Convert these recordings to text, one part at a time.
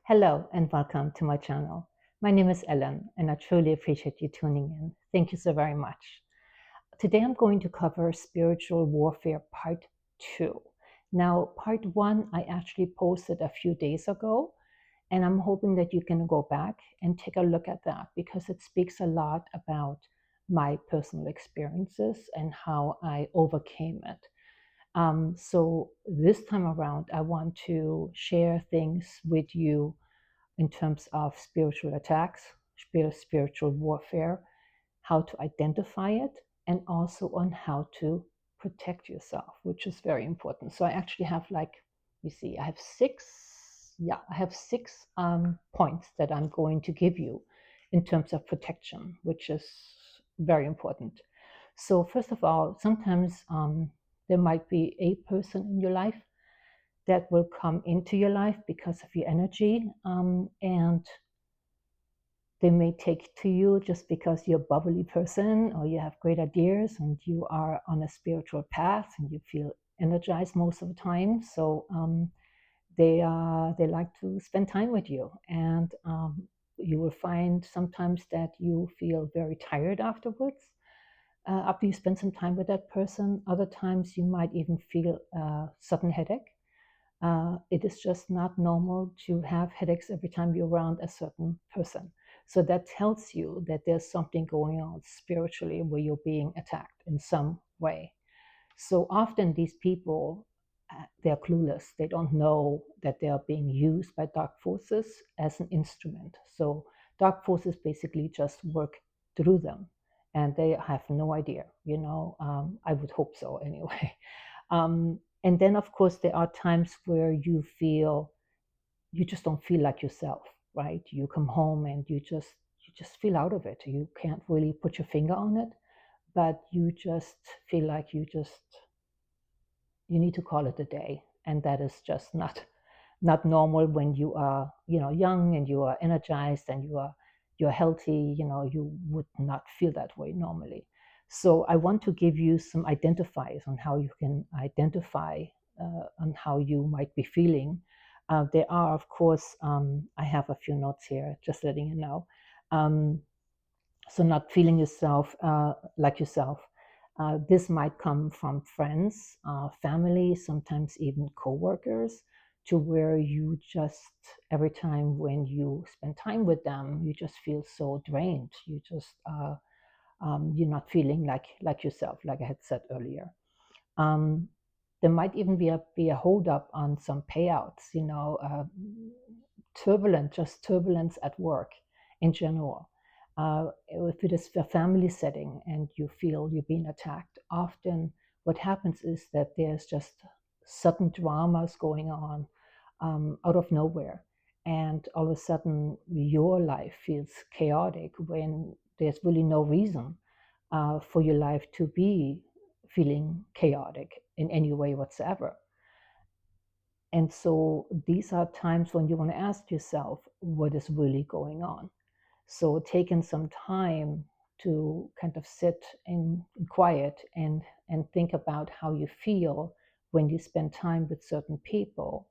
Hello and welcome to my channel. My name is Ellen and I truly appreciate you tuning in. Thank you so very much. Today I'm going to cover spiritual warfare part 2. Now, part 1 I actually posted a few days ago, and I'm hoping that you can go back and take a look at that because it speaks a lot about my personal experiences and how I overcame it. So this time around, I want to share things with you in terms of spiritual attacks, spiritual warfare, how to identify it, and also on how to protect yourself, which is very important. So I actually have you see, I have six points that I'm going to give you in terms of protection, which is very important. So first of all, sometimes there might be a person in your life that will come into your life because of your energy, and they may take to you just because you're a bubbly person or you have great ideas and you are on a spiritual path and you feel energized most of the time. So they like to spend time with you, and you will find sometimes that you feel very tired afterwards. After you spend some time with that person, other times you might even feel a sudden headache. It is just not normal to have headaches every time you're around a certain person. So that tells you that there's something going on spiritually where you're being attacked in some way. So often these people, they're clueless. They don't know that they are being used by dark forces as an instrument. So dark forces basically just work through them, and they have no idea. I would hope so anyway. And then, of course, there are times where you just don't feel like yourself, right? You come home and you just feel out of it. You can't really put your finger on it, but you just feel like you need to call it a day, and that is just not normal when you are young and you are energized and you're healthy. You would not feel that way normally. So I want to give you some identifiers on how you can identify on how you might be feeling. There are, of course, I have a few notes here, just letting you know. So not feeling yourself like yourself. This might come from friends, family, sometimes even coworkers, to where you just, every time when you spend time with them, you just feel so drained. You're not feeling like yourself, like I had said earlier. Um, there might even be a hold up on some payouts, just turbulence at work in general. If it is a family setting and you feel you're being attacked, often what happens is that there's just sudden dramas going on out of nowhere. And all of a sudden, your life feels chaotic when there's really no reason for your life to be feeling chaotic in any way whatsoever. And so these are times when you want to ask yourself what is really going on. So taking some time to kind of sit in quiet and think about how you feel when you spend time with certain people.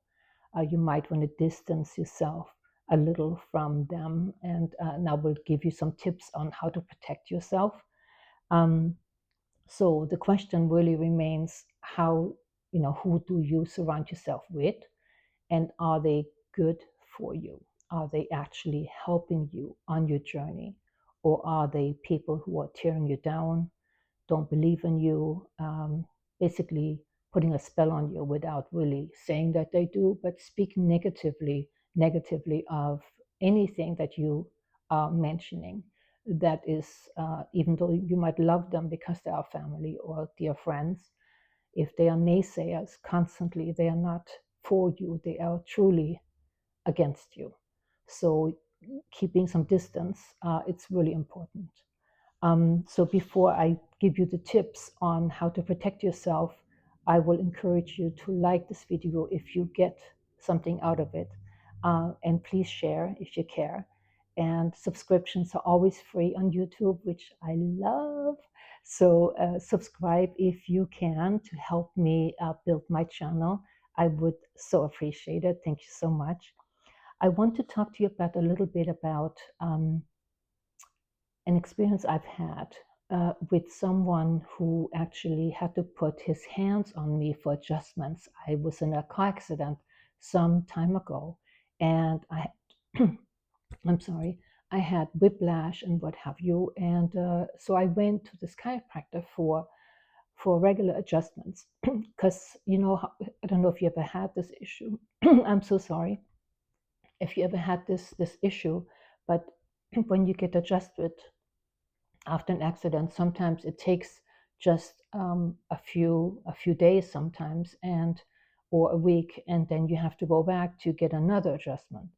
You might want to distance yourself a little from them. And now we'll give you some tips on how to protect yourself. Um, so the question really remains who do you surround yourself with? And are they good for you? Are they actually helping you on your journey? Or are they people who are tearing you down, don't believe in you, basically putting a spell on you without really saying that they do, but speaking negatively of anything that you are mentioning? That is, even though you might love them because they are family or dear friends, if they are naysayers constantly, they are not for you, they are truly against you. So keeping some distance, it's really important. So before I give you the tips on how to protect yourself, I will encourage you to like this video if you get something out of it. And please share if you care. And subscriptions are always free on YouTube, which I love. So subscribe if you can to help me build my channel. I would so appreciate it. Thank you so much. I want to talk to you about a little bit about an experience I've had with someone who actually had to put his hands on me for adjustments. I was in a car accident some time ago, and I'm sorry, I had whiplash and what have you, and so I went to this chiropractor for regular adjustments because I don't know if you ever had this issue. I'm so sorry if you ever had this issue, but when you get adjusted after an accident, sometimes it takes just a few days sometimes, and or a week, and then you have to go back to get another adjustment.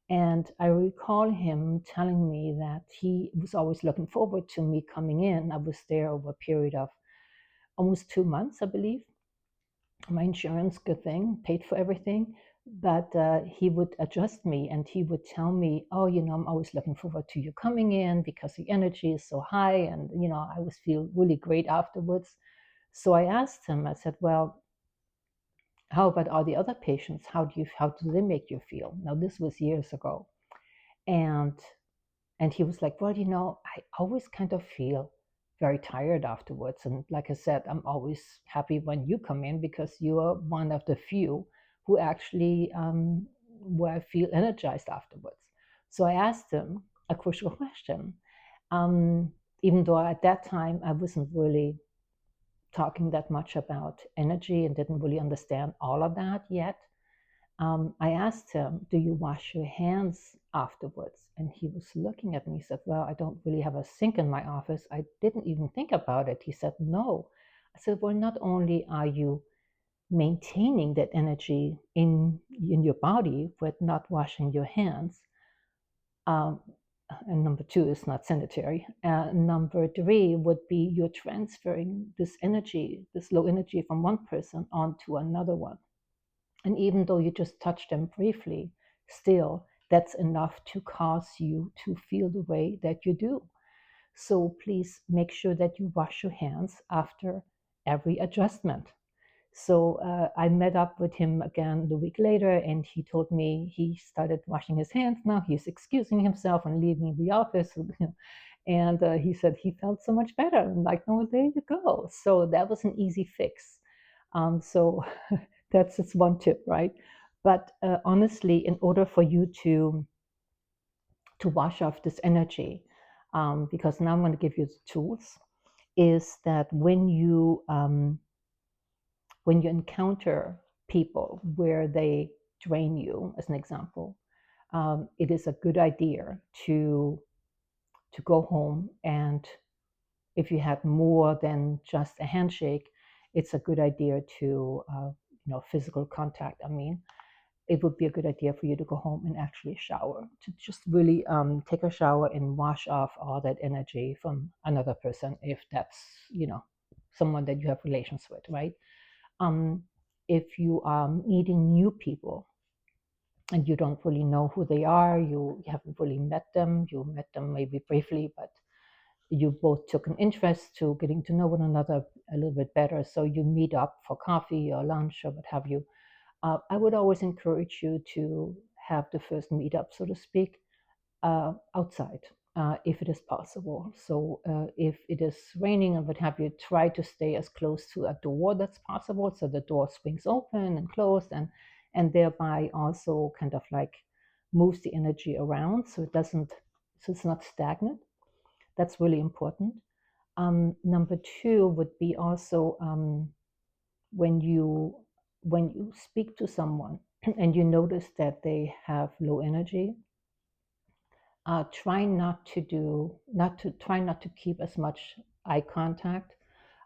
And I recall him telling me that he was always looking forward to me coming in. I was there over a period of almost 2 months, I believe. My insurance, good thing, paid for everything. But he would adjust me and he would tell me, oh, I'm always looking forward to you coming in because the energy is so high. And, I always feel really great afterwards. So I asked him, I said, well, how about all the other patients? How do they make you feel? Now, this was years ago. And he was like, well, I always kind of feel very tired afterwards. And like I said, I'm always happy when you come in because you are one of the few who actually, where I feel energized afterwards. So I asked him a crucial question. Um, Even though at that time I wasn't really talking that much about energy and didn't really understand all of that yet. I asked him, do you wash your hands afterwards? And he was looking at me. He said, well, I don't really have a sink in my office. I didn't even think about it. He said, no. I said, well, not only are you maintaining that energy in your body with not washing your hands, um, and number two is not sanitary. Number three would be you're transferring this energy, this low energy from one person onto another one. And even though you just touch them briefly, still that's enough to cause you to feel the way that you do. So please make sure that you wash your hands after every adjustment. So I met up with him again the week later, and he told me he started washing his hands now. He's excusing himself and leaving the office. And he said he felt so much better. I'm like, oh, there you go. So that was an easy fix. So that's just one tip, right? But honestly, in order for you to wash off this energy, because now I'm going to give you the tools, is that when you encounter people where they drain you, as an example, it is a good idea to go home, and if you had more than just a handshake, it's a good idea to physical contact. I mean, it would be a good idea for you to go home and actually shower, to just really take a shower and wash off all that energy from another person, if that's someone that you have relations with, right? um, if you are meeting new people and you don't really know who they are, you haven't really met them, you met them maybe briefly, but you both took an interest to getting to know one another a little bit better, so you meet up for coffee or lunch or what have you. I would always encourage you to have the first meetup, so to speak, outside, if it is possible. So if it is raining and what have you, try to stay as close to a door that's possible, so the door swings open and closed, and thereby also kind of like moves the energy around, so it's not stagnant. That's really important. Number two would be also when you speak to someone and you notice that they have low energy, try not to keep as much eye contact.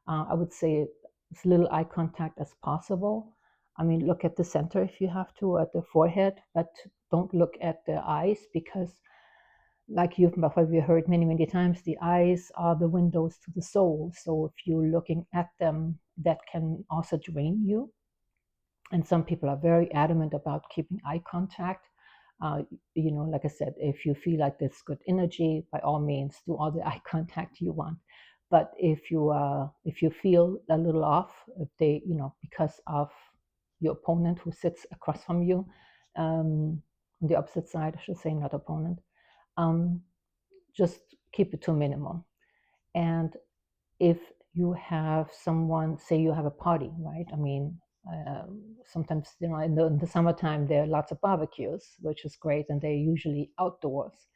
I would say as little eye contact as possible. I mean, look at the center if you have to, at the forehead, but don't look at the eyes, because like you've probably heard many, many times, the eyes are the windows to the soul. So if you're looking at them, that can also drain you. And some people are very adamant about keeping eye contact. Like I said, if you feel like there's good energy, by all means, do all the eye contact you want. But if you feel a little off, if they, because of your opponent who sits across from you, on the opposite side, I should say, not opponent, um, just keep it to a minimum. And if you have someone, say you have a party, right? I mean, sometimes, in the summertime, there are lots of barbecues, which is great, and they're usually outdoors.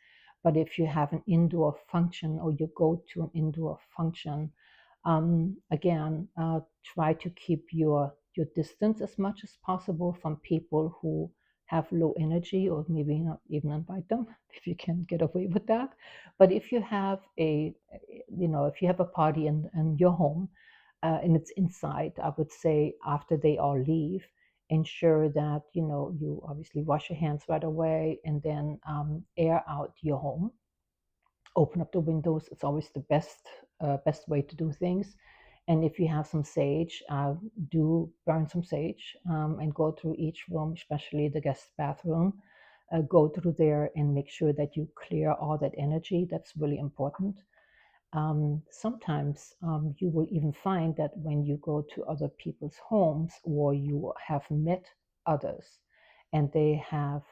But if you have an indoor function or you go to an indoor function, again, try to keep your distance as much as possible from people who have low energy, or maybe not even invite them if you can get away with that. But if you have if you have a party in your home, and it's inside, I would say after they all leave, ensure that you obviously wash your hands right away, and then air out your home, open up the windows. It's always the best way to do things. And if you have some sage, do burn some sage, and go through each room, especially the guest bathroom. Go through there and make sure that you clear all that energy. That's really important. Sometimes you will even find that when you go to other people's homes, or you have met others and they have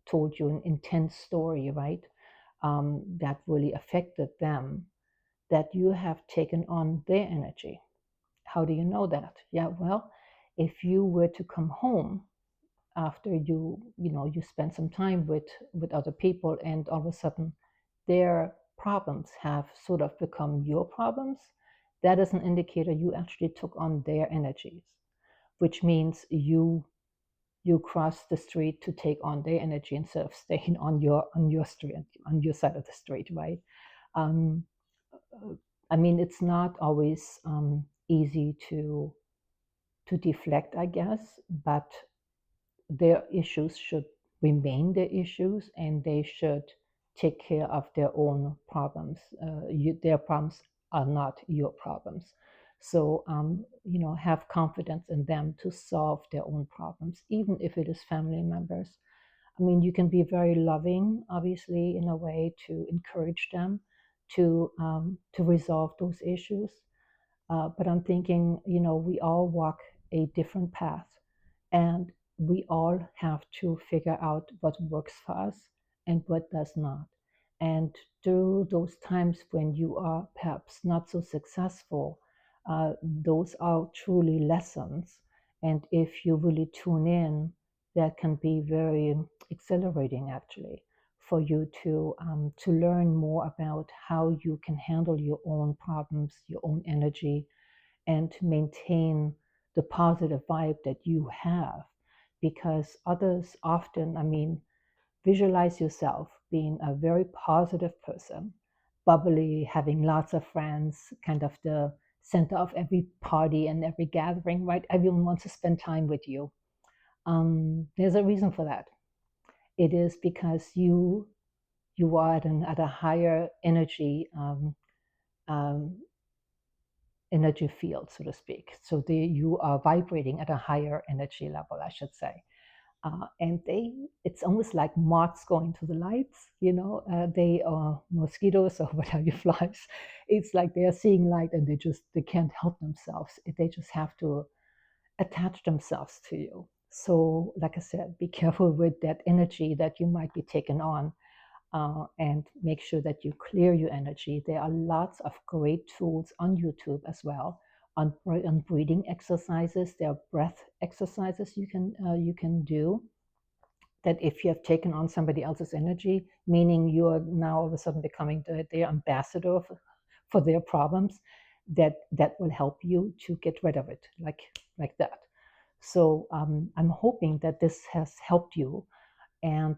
told you an intense story, right? That really affected them, that you have taken on their energy. How do you know that? Yeah, well, if you were to come home after you spend some time with other people, and all of a sudden their problems have sort of become your problems, that is an indicator you actually took on their energies, which means you crossed the street to take on their energy instead of staying on your street, on your side of the street, right? um, I mean, it's not always easy to deflect, I guess, but their issues should remain their issues, and they should take care of their own problems. Their problems are not your problems. So, have confidence in them to solve their own problems, even if it is family members. I mean, you can be very loving, obviously, in a way to encourage them to resolve those issues. But I'm thinking, we all walk a different path, and we all have to figure out what works for us and what does not. And through those times when you are perhaps not so successful, those are truly lessons. And if you really tune in, that can be very exhilarating, actually, for you to learn more about how you can handle your own problems, your own energy, and to maintain the positive vibe that you have. Because others often, I mean, visualize yourself being a very positive person, bubbly, having lots of friends, kind of the center of every party and every gathering, right? Everyone wants to spend time with you. There's a reason for that. It is because you are at a higher um, energy field, so to speak. So you are vibrating at a higher energy level, I should say. And it's almost like moths going to the lights, they are mosquitoes or whatever, flies. It's like they are seeing light, and they can't help themselves. They just have to attach themselves to you. So, like I said, be careful with that energy that you might be taking on, and make sure that you clear your energy. There are lots of great tools on YouTube as well, on breathing exercises. There are breath exercises you can do, that if you have taken on somebody else's energy, meaning you are now all of a sudden becoming their ambassador for their problems, that will help you to get rid of it, like that. So I'm hoping that this has helped you, and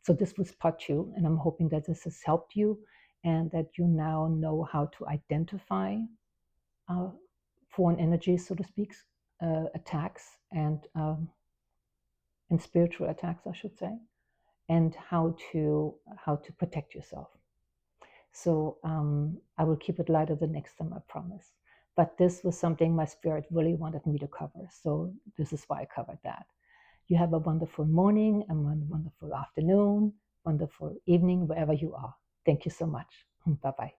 so this was part two, and I'm hoping that this has helped you, and that you now know how to identify uh, foreign energies, so to speak, attacks, and spiritual attacks, I should say, and how to protect yourself. So I will keep it lighter the next time, I promise. But this was something my spirit really wanted me to cover, so this is why I covered that. You have a wonderful morning, a wonderful afternoon, wonderful evening, wherever you are. Thank you so much. Bye bye.